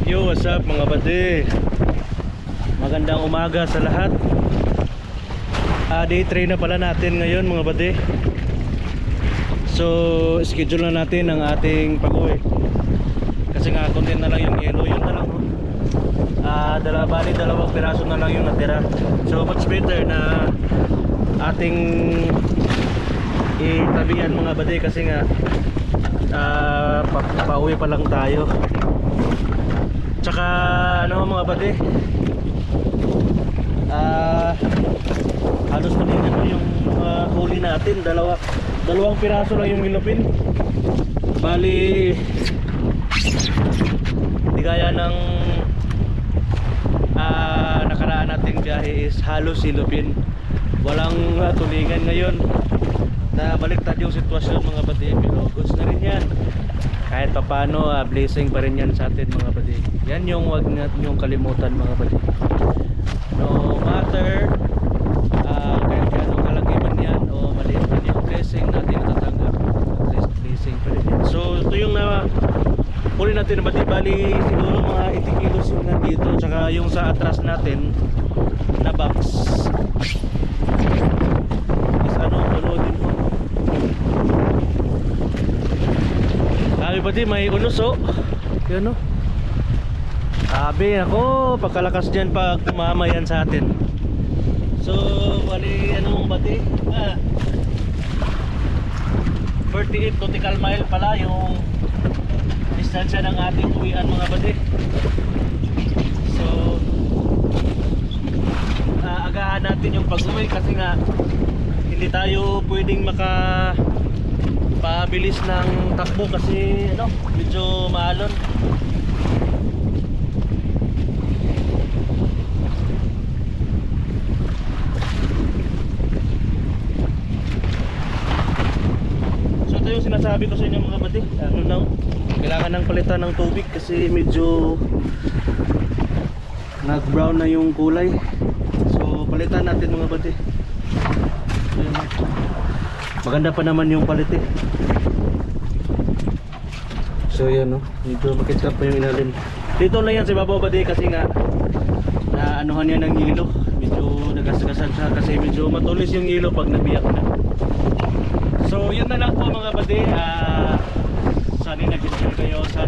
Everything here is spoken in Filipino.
Yo, what's up mga bade? Magandang umaga sa lahat. Day 3 na pala natin ngayon mga bade. So, schedule na natin ang ating pag-uwi. Kasi nga, content na lang yung yellow. Yun na lang. Dalawang piraso na lang yung natira. So, much better na ating itabihan mga bade. Kasi nga, pauwi pa lang tayo. Tsaka ano mga bade, halos pa din ito yung huli natin. Dalawang piraso lang yung ilupin. Bali di gaya ng nakaraan nating biyahe is halos silupin. Walang tulingan ngayon. Baliktad yung sitwasyon mga bade, pero goods na rin yan. Kahit pa paano, blessing pa rin yan sa atin mga bade. Yan yung wag natin yung kalimutan mga bade. No matter kahit anong kalaki man yan o maliit man yung blessing natin natatanggap, at least blessing pa rin yan. So ito yung huli natin na bali siguro mga 80 kilos yung nandito. Tsaka yung sa atras natin na box is tulodin po. Sabi ba di may unos yun sabi ako pagkalakas dyan pag tumama yan sa atin. So bali bati 48 nautical mile pala yung distansya ng ating uwian mga bati. So agahan natin yung pag-uwi kasi nga hindi tayo pwedeng pabilis ng takbo kasi medyo maalon. So ito yung sinasabi ko sa inyo mga bati, kailangan ng palitan ng tubig kasi medyo nag brown na yung kulay. So palitan natin mga bati. Maganda pa naman yung palit eh. So yan medyo makitap pa yung ilalim. Dito na yan sa babaw bade kasi nga anuhan yan ng hilo. Medyo nagasagasan siya kasi medyo matulis yung hilo pag nabiyak na. So yun na lang po mga bade. Sana nag-enjoy kayo. Sana